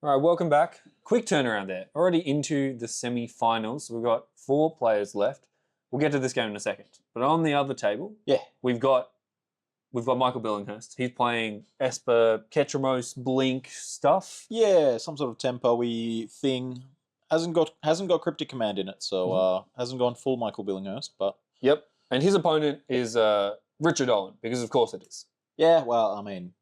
All right, welcome back. Quick turnaround there. Already into the semi-finals. We've got 4 players left. We'll get to this game in a second. But on the other table, we've got Michael Billinghurst. He's playing Esper, Ketramos, Blink stuff. Yeah, some sort of tempo-y thing. Hasn't got Cryptic Command in it, so hasn't gone full Michael Billinghurst, but... Yep. And his opponent is Richard Owen, because of course it is. Yeah, well, I mean,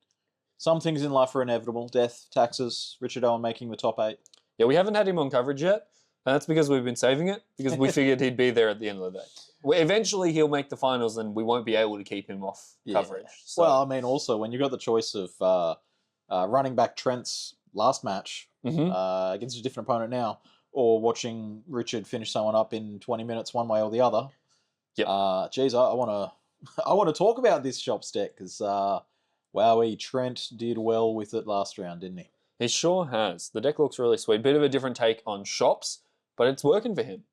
some things in life are inevitable. Death, taxes, Richard Owen making the top 8. Yeah, we haven't had him on coverage yet, and that's because we've been saving it, because we figured he'd be there at the end of the day. Eventually he'll make the finals and we won't be able to keep him off coverage. So. Well, I mean, also, when you've got the choice of running back Trent's last match against a different opponent now, or watching Richard finish someone up in 20 minutes one way or the other, geez, I want to talk about this Shops deck, because, wowee, Trent did well with it last round, didn't he? He sure has. The deck looks really sweet. Bit of a different take on Shops, but it's working for him.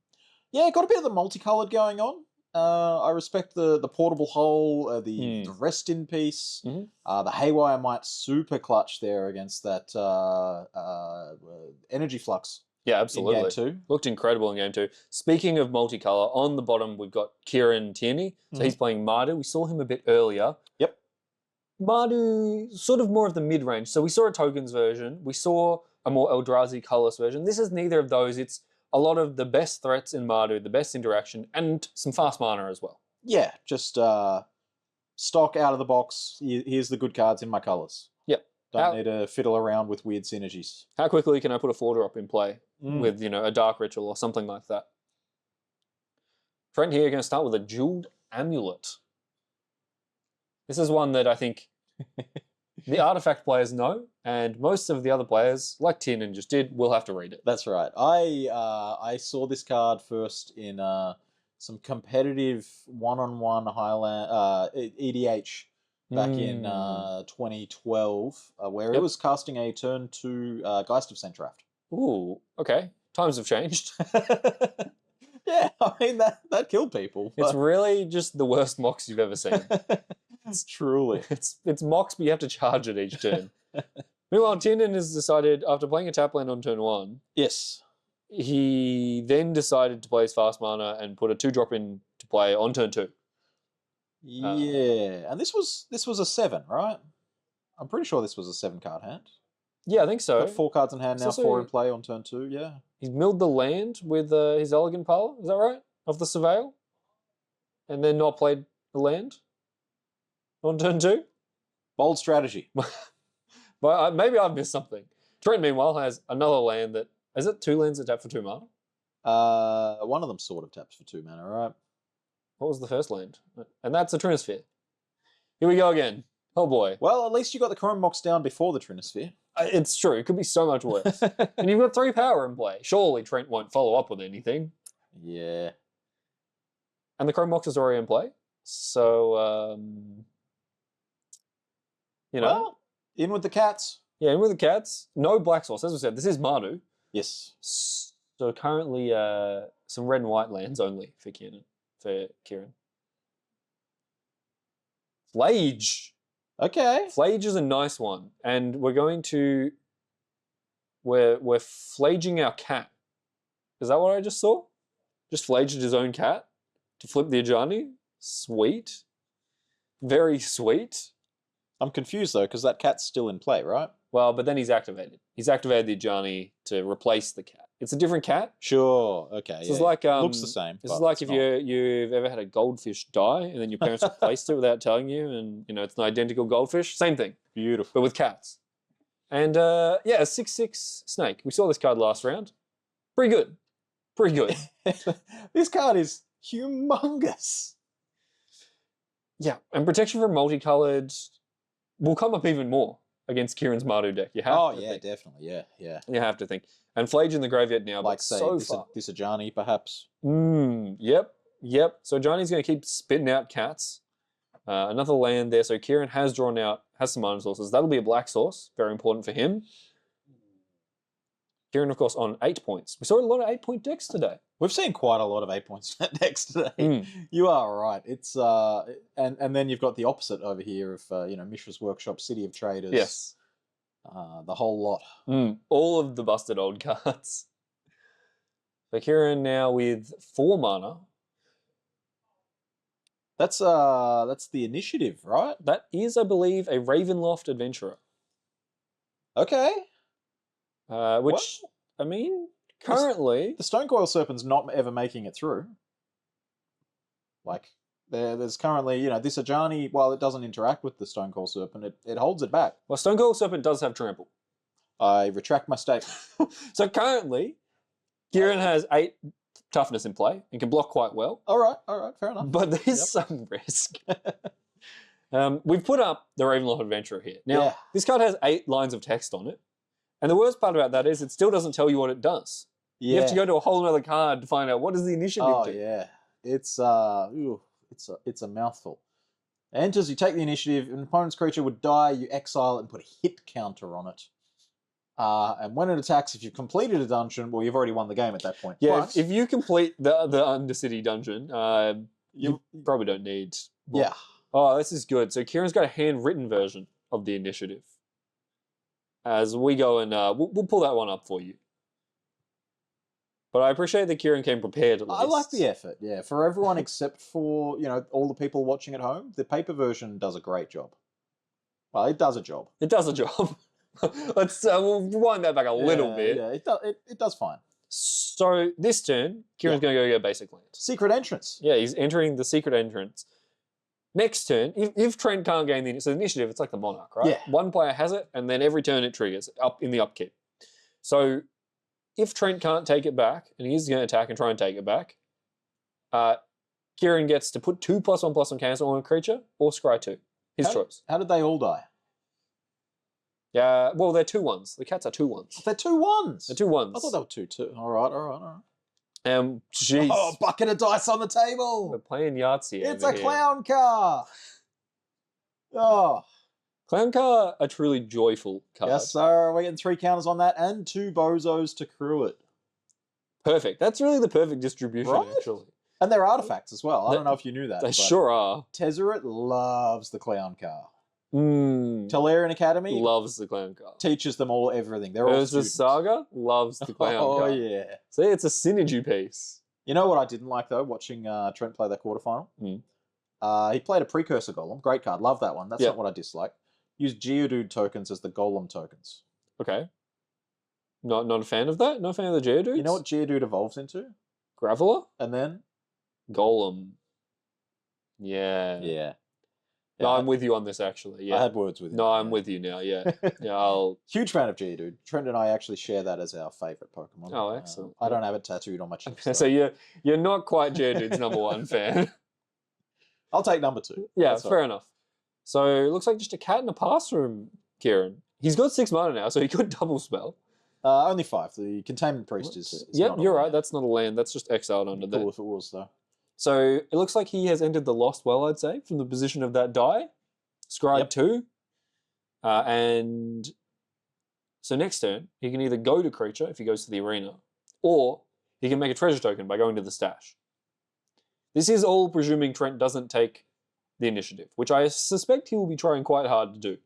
Yeah, got a bit of the multicolored going on. I respect the portable hole, the rest in peace. The Haywire might super clutch there against that energy flux. Yeah, absolutely. In game 2. Looked incredible in game 2. Speaking of multicolor, on the bottom we've got Tierney. So he's playing Mardu. We saw him a bit earlier. Yep. Mardu, sort of more of the mid-range. So we saw a tokens version. We saw a more Eldrazi colorless version. This is neither of those. It's a lot of the best threats in Mardu, the best interaction, and some fast mana as well. Yeah, just stock out of the box. Here's the good cards in my colors. Yep. Don't need to fiddle around with weird synergies. How quickly can I put a 4-drop in play with, a Dark Ritual or something like that? Trent here going to start with a Jeweled Amulet. This is one that I think the Artifact players know, and most of the other players, like Tiernan just did, will have to read it. That's right. I saw this card first in some competitive one-on-one Highland EDH back in 2012, where it was casting a turn 2 Geist of Centraft. Ooh, okay. Times have changed. Yeah, I mean, that killed people. It's really just the worst mocks you've ever seen. It's truly. It's mocks, but you have to charge it each turn. Meanwhile, Tiernan has decided, after playing a tap land on turn 1, yes, he then decided to play his fast mana and put a 2-drop in to play on turn 2. Yeah, and this was a 7, right? I'm pretty sure this was a 7-card hand. Yeah, I think so. Got 4 cards in hand now, 4 in play on turn 2, yeah. He's milled the land with his Elegant Parlor, is that right? Of the Surveil? And then not played the land on turn 2? Bold strategy. But maybe I've missed something. Trent, meanwhile, has another land that... Is it 2 lands that tap for 2 mana? One of them sort of taps for 2 mana, right? What was the first land? And that's a Trinisphere. Here we go again. Oh boy. Well, at least you got the Chrome Mox down before the Trinisphere. It's true. It could be so much worse. And you've got 3 power in play. Surely Trent won't follow up with anything. Yeah. And the Chrome Mox is already in play. So, Well, in with the cats. Yeah, in with the cats. No black source. As we said, this is Mardu. Yes. So currently some red and white lands only for Kieran. Flage. Okay. Flage is a nice one. And we're going to... We're flaging our cat. Is that what I just saw? Just flaged his own cat to flip the Ajani? Sweet. Very sweet. I'm confused, though, because that cat's still in play, right? Well, but then he's activated. He's activated the Ajani to replace the cat. It's a different cat. Sure. Okay. This is like looks the same. This is like if you've ever had a goldfish die and then your parents replaced it without telling you, and it's an identical goldfish. Same thing. Beautiful. But with cats. And yeah, a 6/6 snake. We saw this card last round. Pretty good. Pretty good. This card is humongous. Yeah, and protection from multicolored will come up even more against Kieran's Mardu deck. You have to think. Definitely. Yeah. You have to think. And Flage in the graveyard now, like but say so this, far. This Ajani, perhaps. Yep. So Johnny's going to keep spitting out cats. Another land there. So Kieran has some mana sources. That'll be a black source. Very important for him. Kieran, of course, on 8 points. We saw a lot of 8-point decks today. We've seen quite a lot of 8-point decks today. You are right. It's and then you've got the opposite over here of Mishra's Workshop, City of Traders. Yes. The whole lot. All of the busted old cards. So Kieran now with 4 mana. That's the initiative, right? That is, I believe, a Ravenloft Adventurer. Okay. Which, I mean, currently... The Stonecoil Serpent's not ever making it through. Like, there's currently, this Ajani, while it doesn't interact with the Stonecoil Serpent, it holds it back. Well, Stonecoil Serpent does have trample. I retract my statement. So currently, Kieran has 8 toughness in play and can block quite well. All right, fair enough. But there's some risk. We've put up the Ravenloft Adventurer here. Now, this card has 8 lines of text on it. And the worst part about that is it still doesn't tell you what it does. Yeah. You have to go to a whole other card to find out what does the initiative do. Oh, yeah. It's a mouthful. It enters, you take the initiative, an opponent's creature would die, you exile it and put a hit counter on it. And when it attacks, if you've completed a dungeon, well, you've already won the game at that point. Yeah, if you complete the Undercity dungeon, you probably don't need more. Yeah. Oh, this is good. So Kieran's got a handwritten version of the initiative. As we go and we'll pull that one up for you. But I appreciate that Kieran came prepared at least. I like the effort, yeah. For everyone except for, all the people watching at home, the paper version does a great job. Well, it does a job. It does a job. Let's we'll wind that back a little bit. Yeah, it does fine. So this turn, Kieran's going to go get basic land. Secret entrance. Yeah, he's entering the secret entrance. Next turn, if Trent can't gain the initiative, it's like the Monarch, right? Yeah. One player has it, and then every turn it triggers up in the upkeep. So if Trent can't take it back, and he's going to attack and try and take it back, Kieran gets to put 2+1/+1 cancel on a creature or scry 2. His choice. How did they all die? Yeah, well, they're 2/1s. The cats are 2/1s. They're 2/1s. They're 2/1s. I thought they were 2/2. All right. Jeez. Oh, bucket of dice on the table. We're playing Yahtzee. It's a clown car. Oh. Clown car, a truly joyful card. Yes, sir. We're getting 3 counters on that and 2 bozos to crew it. Perfect. That's really the perfect distribution, actually. And they're artifacts as well. I don't know if you knew that. They sure are. Tezzeret loves the clown car. Mm. Tolarian Academy loves the clown car. Teaches them all everything. They're all students. Saga loves the clown car. Oh, yeah. See, it's a synergy piece. You know what I didn't like, though, watching Trent play that quarterfinal? He played a Precursor Golem. Great card. Love that one. That's not what I dislike. Used Geodude tokens as the Golem tokens. Okay. Not a fan of that? Not a fan of the Geodudes? You know what Geodude evolves into? Graveler? And then? Golem. Yeah. No, I'm with you on this, actually. Yeah. I had words with you. No, I'm with you now, yeah. Huge fan of Geodude. Trent and I actually share that as our favourite Pokemon. Oh, excellent. I don't have it tattooed on my chest. So you're not quite Geodude's #1 fan. I'll take #2. Yeah, fair enough. So it looks like just a cat in a pass from Kieran. He's got 6 mana now, so he could double spell. Only 5. The Containment Priest is yep, you're right. That's not a land. That's just exiled under there. Cool if it was, though. So it looks like he has entered the Lost Well, I'd say, from the position of that die. Scribe 2. And so next turn, he can either go to creature if he goes to the arena, or he can make a treasure token by going to the stash. This is all presuming Trent doesn't take the initiative, which I suspect he will be trying quite hard to do.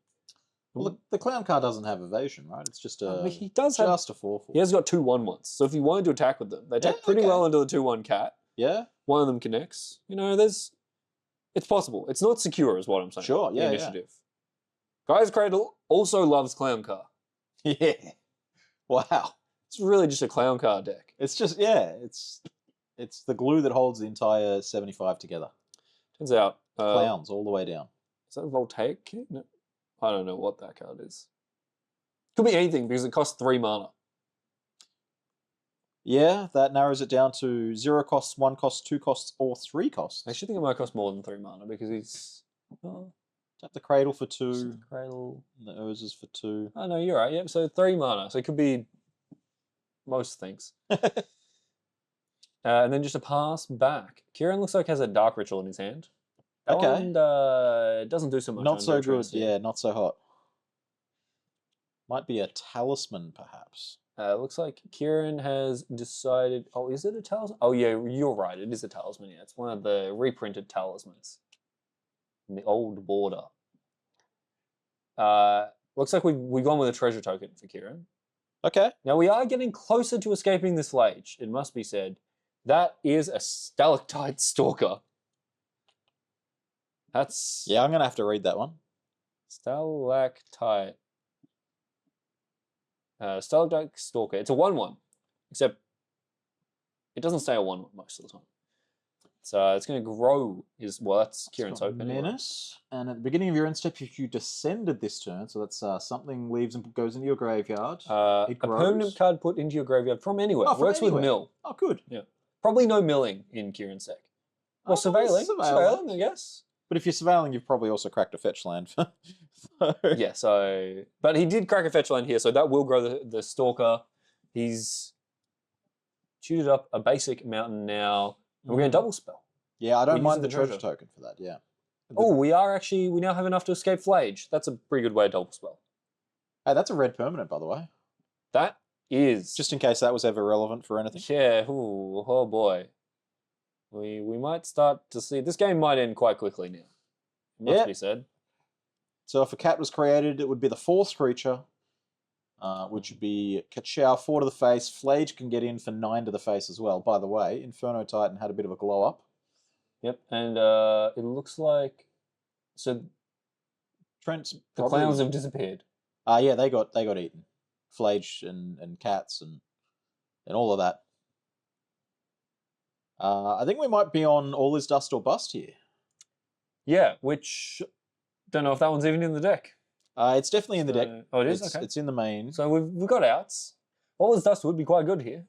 Well, the clown car doesn't have evasion, right? It's just a he does just a 4/4. He has got 2 1/1s, so if you wanted to attack with them, they attack pretty well into the 2/1 cat. Yeah. One of them connects. It's possible. It's not secure, is what I'm saying. Sure, yeah. Initiative. Guy's Cradle also loves Clown Car. Yeah. Wow. It's really just a Clown Car deck. It's just it's the glue that holds the entire 75 together. Turns out clowns all the way down. Is that a Voltaic Kid? No. I don't know what that card is. Could be anything because it costs 3 mana. Yeah, that narrows it down to 0 costs, 1 cost, 2 costs, or 3 costs. I actually think it might cost more than 3 mana because he's... Tap the Cradle for 2. The Cradle. And the Orzes for 2. Oh, no, you're right. Yep, so 3 mana. So it could be most things. And then just a pass back. Kieran looks like has a Dark Ritual in his hand. That one doesn't do so much. Not so good. Yeah, not so hot. Might be a Talisman, perhaps. Looks like Kieran has decided... Oh, is it a Talisman? Oh, yeah, you're right. It is a Talisman. Yeah, it's one of the reprinted Talismans. In the old border. Looks like we've gone with a treasure token for Kieran. Okay. Now, we are getting closer to escaping this flage, it must be said. That is a stalactite stalker. That's... Yeah, I'm going to have to read that one. Stalactite. Stalactite stalker. It's a 1/1, except it doesn't stay a 1/1 most of the time. So it's going to grow. Well, that's Kieran's hope. Menace. And at the beginning of your end step, if you descended this turn, so that's something leaves and goes into your graveyard. A permanent card put into your graveyard from anywhere. Oh, Works with mill. Oh, good. Yeah. Probably no milling in Kieran's deck. Well, surveilling. Surveilling, I guess. But if you're surveilling, you've probably also cracked a fetch land. Yeah, so... But he did crack a fetch land here, so that will grow the Stalker. He's tutored up a basic mountain now. And we're going to double spell. Yeah, I don't mind the treasure token for that, yeah. Oh, we now have enough to escape Flage. That's a pretty good way to double spell. Hey, that's a red permanent, by the way. That is. Just in case that was ever relevant for anything. Yeah, ooh, oh boy. We might start to see... This game might end quite quickly now. It must be said. So if a cat was created, it would be the 4th creature, which would be Kachow, 4 to the face. Flage can get in for 9 to the face as well. By the way, Inferno Titan had a bit of a glow up. Yep, and it looks like... So Trent's the clowns have disappeared. Yeah, they got eaten. Flage and cats and all of that. I think we might be on All Is Dust or Bust here. Yeah, which... Don't know if that one's even in the deck. It's definitely in the deck. Oh, it is? Okay. It's in the main. So we've got outs. All Is Dust would be quite good here.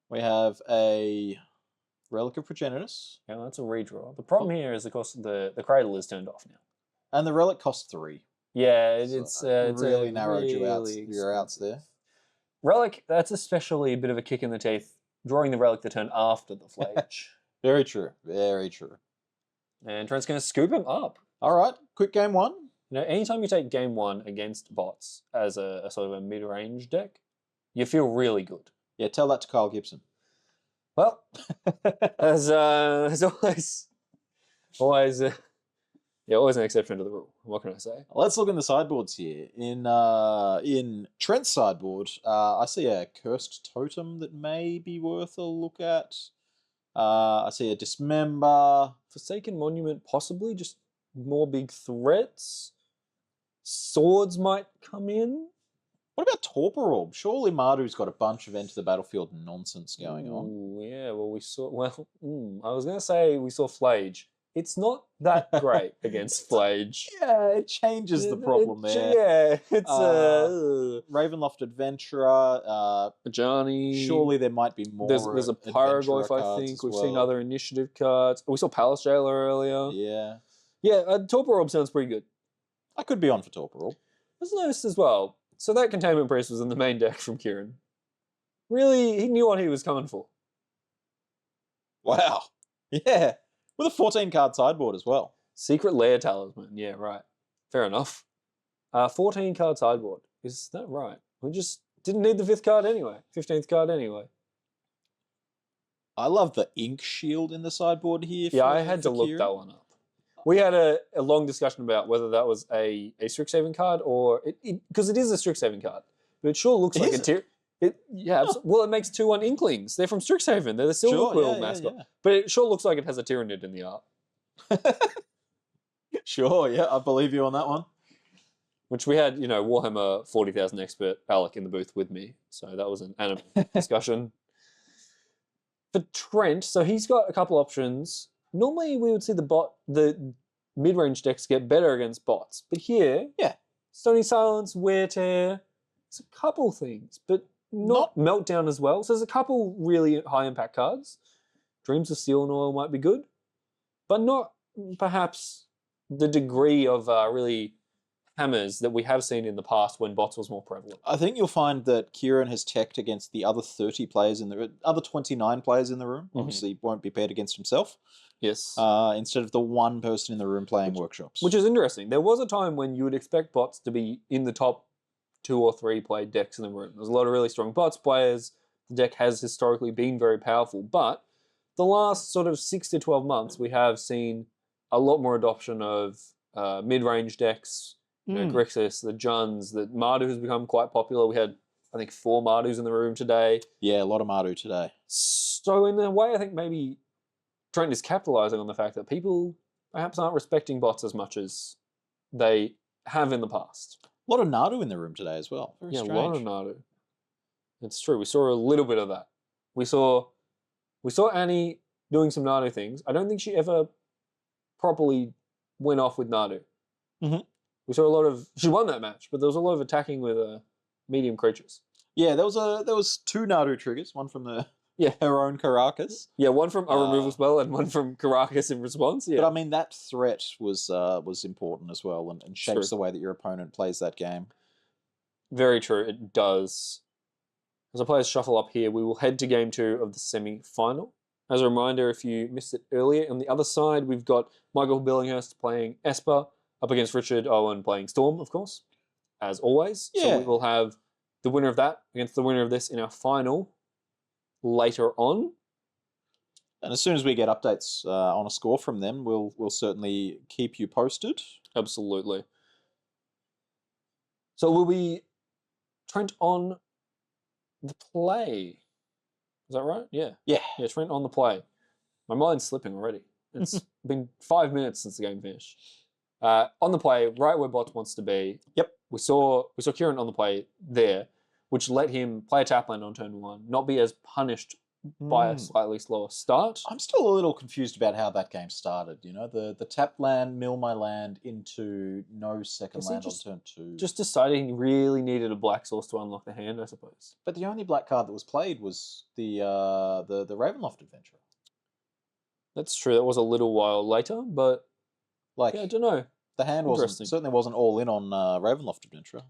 We have a Relic of Progenitus. Yeah, that's a redraw. The problem here is, of course, the Cradle is turned off now. And the Relic costs 3. Yeah, it's really narrowed your outs there. Relic, that's especially a bit of a kick in the teeth, drawing the Relic the turn after the Flage. Very true. Very true. And Trent's going to scoop him up. All right, quick game 1. You know, anytime you take game 1 against bots as a sort of a mid-range deck, you feel really good. Yeah, tell that to Kyle Gibson. Well, as always an exception to the rule. What can I say? Let's look in the sideboards here. In Trent's sideboard, I see a Cursed Totem that may be worth a look at. I see a Dismember. Forsaken Monument, possibly. Just more big threats. Swords might come in. What about Torpor Orb? Surely Mardu's got a bunch of Enter the Battlefield nonsense going on. Ooh, yeah, well, we saw... Well, I was going to say we saw Flage. It's not that great against Flage. Yeah, it changes the problem there. Yeah, it's Ravenloft Adventurer, Ajani. Surely there might be more. There's a Pyroglyph, I think. We've seen other initiative cards. We saw Palace Jailer earlier. Yeah. Yeah, Torpor Orb sounds pretty good. I could be on for Torpor Orb. There's noticed as well. So that Containment Priest was in the main deck from Kieran. Really, he knew what he was coming for. Wow. Yeah. With a 14-card sideboard as well. Secret Lair Talisman. Yeah, right. Fair enough. 14-card sideboard. Is that right? We just didn't need the 5th card anyway. 15th card anyway. I love the Ink Shield in the sideboard here. Yeah, I had to look that one up. We had a long discussion about whether that was a Strixhaven card or... Because it is a Strixhaven card. But it sure looks like a tier... Well, it makes 2/1 Inklings. They're from Strixhaven. They're the Silver Quill mascot. Yeah. But it sure looks like it has a Tyrannid in the art. Sure, yeah, I believe you on that one. Which we had, Warhammer 40,000 expert Alec in the booth with me. So that was an animal discussion. For Trent, so he's got a couple options. Normally we would see the mid-range decks get better against bots. But here, Stony Silence, Wear Tear, it's a couple things, but not Meltdown as well. So there's a couple really high-impact cards. Dreams of Steel and Oil might be good, but not perhaps the degree of really hammers that we have seen in the past when bots was more prevalent. I think you'll find that Kieran has teched against the other 30 players in the other 29 players in the room. Obviously, won't be paired against himself. Yes. Instead of the one person in the room playing workshops. Which is interesting. There was a time when you would expect bots to be in the top 2 or 3 played decks in the room. There's a lot of really strong bots players. The deck has historically been very powerful, but the last sort of 6 to 12 months, we have seen a lot more adoption of mid-range decks, You know, Grixis, the Juns, the Mardu has become quite popular. We had, I think, 4 Mardus in the room today. Yeah, a lot of Mardu today. So in a way, I think maybe Trent is capitalising on the fact that people perhaps aren't respecting bots as much as they have in the past. A lot of Nadu in the room today as well. Very strange. A lot of Mardu. It's true. We saw a little bit of that. We saw Annie doing some Nadu things. I don't think she ever properly went off with Nadu. Mm-hmm. We saw a lot of... She won that match, but there was a lot of attacking with medium creatures. Yeah, there was 2 Nadu triggers, one from her own Caracas. Yeah, one from a removal spell and one from Caracas in response. Yeah. But I mean, that threat was important as well and shapes the way that your opponent plays that game. Very true, it does. As the players shuffle up here, we will head to Game 2 of the semi-final. As a reminder, if you missed it earlier, on the other side, we've got Michael Billinghurst playing Esper, up against Richard Owen playing Storm, of course, as always. Yeah. So we will have the winner of that against the winner of this in our final later on. And as soon as we get updates on a score from them, we'll certainly keep you posted. Absolutely. So will we Trent on the play? Is that right? Yeah. Yeah. Yeah, Trent on the play. My mind's slipping already. It's been 5 minutes since the game finished. On the play, right where Bot wants to be. Yep. We saw Kieran on the play there, which let him play a tap land on turn 1, not be as punished by a slightly slower start. I'm still a little confused about how that game started. You know, the tap land, mill my land into no second land on turn 2. Just decided he really needed a black source to unlock the hand, I suppose. But the only black card that was played was the Ravenloft Adventure. That's true. That was a little while later, but like, yeah, I don't know. The hand certainly wasn't all in on Ravenloft Adventure.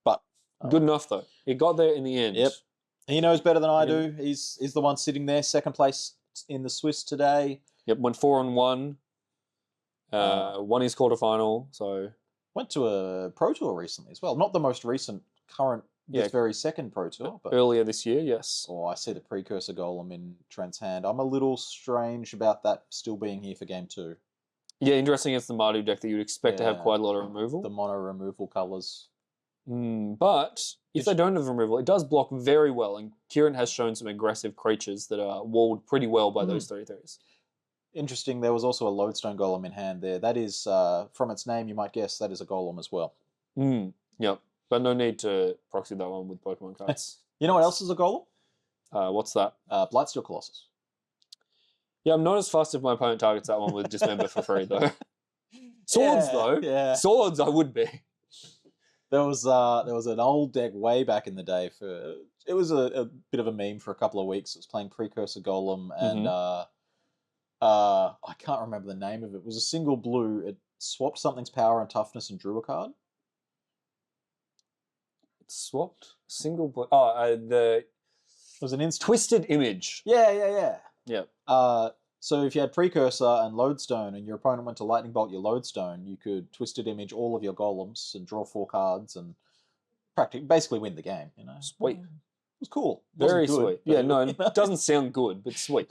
But good enough though. It got there in the end. Yep. He knows better than I do. He's the one sitting there, second place in the Swiss today. Yep, went 4-1. Won his quarterfinal. So went to a Pro Tour recently as well. Not the most recent, current, this very second Pro Tour, but earlier this year, yes. Oh, I see the precursor golem in Trent's hand. I'm a little strange about that still being here for game 2. Yeah, interesting. It's the Mardu deck that you'd expect to have quite a lot of removal. The mono removal colours. But if they don't have removal, it does block very well, and Kieran has shown some aggressive creatures that are walled pretty well by those 3/3s. Interesting, there was also a Lodestone Golem in hand there. That is, from its name, you might guess that is a Golem as well. Yep, but no need to proxy that one with Pokemon cards. You know what else is a Golem? What's that? Blightsteel Colossus. Yeah, I'm not as fast if my opponent targets that one with Dismember for free, though. Swords, though. Yeah. Swords, I would be. There was an old deck way back in the day it was a bit of a meme for a couple of weeks. It was playing Precursor Golem and I can't remember the name of it. It was a single blue. It swapped something's power and toughness and drew a card. It swapped single blue. It was an instant Twisted Image. Yeah. Yep. So if you had Precursor and Lodestone and your opponent went to Lightning Bolt your Lodestone, you could Twisted Image all of your golems and draw 4 cards and basically win the game. You know, sweet. It was cool. Very sweet. Yeah, no, it doesn't sound good, but sweet.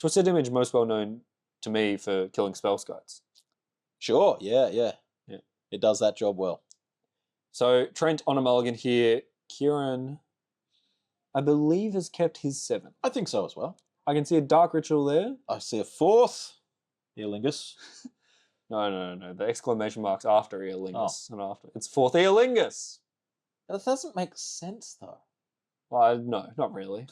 Twisted Image most well known to me for killing spell skites. Sure. Yeah. It does that job well. So Trent on a mulligan here. Kieran, I believe, has kept his 7. I think so as well. I can see a Dark Ritual there. I see a 4th Earlingus. No. The exclamation mark's after Earlingus. And after. It's 4th Earlingus. That doesn't make sense, though. Well, no, not really.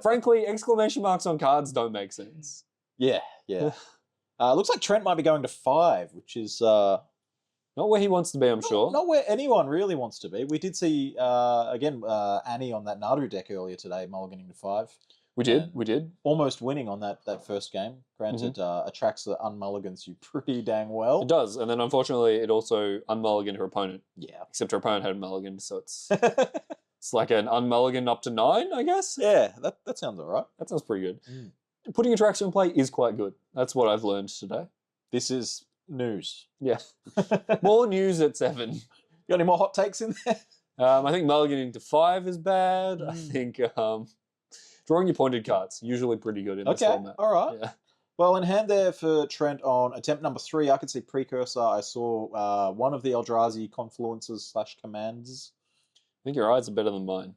Frankly, exclamation marks on cards don't make sense. Yeah. Looks like Trent might be going to 5, which is... not where he wants to be, I'm sure. Not where anyone really wants to be. We did see, again, Annie on that Naru deck earlier today, mulliganing to 5. We did. Almost winning on that first game. Granted, attracts the unmulligans you pretty dang well. It does, and then unfortunately it also unmulliganed her opponent. Yeah. Except her opponent had mulligan, so it's it's like an unmulligan up to 9, I guess? Yeah, that sounds all right. That sounds pretty good. Putting attraction in play is quite good. That's what I've learned today. This is news. Yeah. More news at 7. You got any more hot takes in there? I think mulliganing to 5 is bad. I think... drawing your pointed cards, usually pretty good in this format. All right. Yeah. Well, in hand there for Trent on attempt number 3, I could see Precursor. I saw one of the Eldrazi confluences / commands. I think your eyes are better than mine.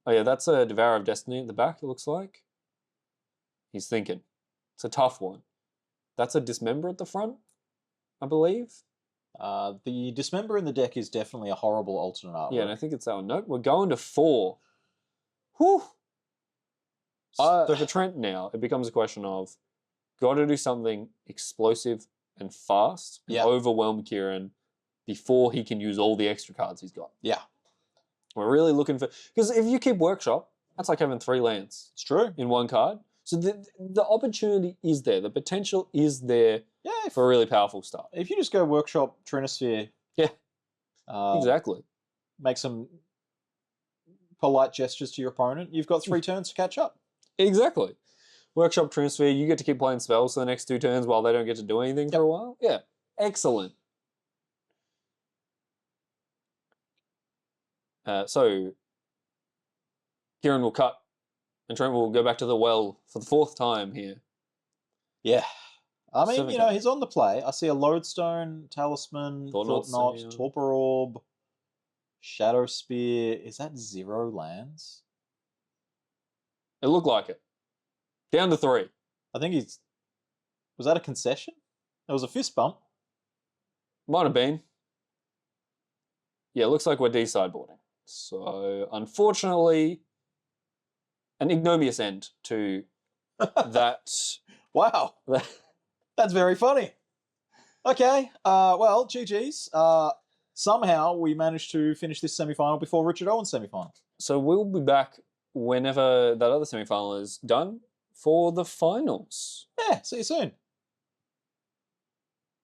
Oh yeah, that's a Devourer of Destiny at the back, it looks like. He's thinking. It's a tough one. That's a Dismember at the front, I believe. The Dismember in the deck is definitely a horrible alternate artwork. Yeah, and I think it's our note. We're going to 4. Whew! So for Trent now, it becomes a question of got to do something explosive and fast and overwhelm Kieran before he can use all the extra cards he's got. Yeah. We're really looking for... Because if you keep Workshop, that's like having 3 lands. It's true. In one card. So the opportunity is there. The potential is there for a really powerful start. If you just go Workshop Trinisphere... Yeah. Exactly. Make some polite gestures to your opponent, you've got 3 turns to catch up. Exactly. Workshop Trinisphere, you get to keep playing spells for the next 2 turns while they don't get to do anything for a while. Yeah. Excellent. So, Kieran will cut, and Trent will go back to the well for the 4th time here. Yeah. I mean, he's on the play. I see a Lodestone, Talisman, Thought Knot, Torpor Orb, Shadow Spear. Is that 0 lands? It looked like it. Down to 3. I think he's... Was that a concession? It was a fist bump. Might have been. Yeah, it looks like we're D-sideboarding. So, unfortunately, an ignominious end to that. Wow. That's very funny. Okay, well, GG's. Somehow we managed to finish this semi-final before Richard Owen's semi-final. So we'll be back whenever that other semi-final is done for the finals. Yeah, see you soon.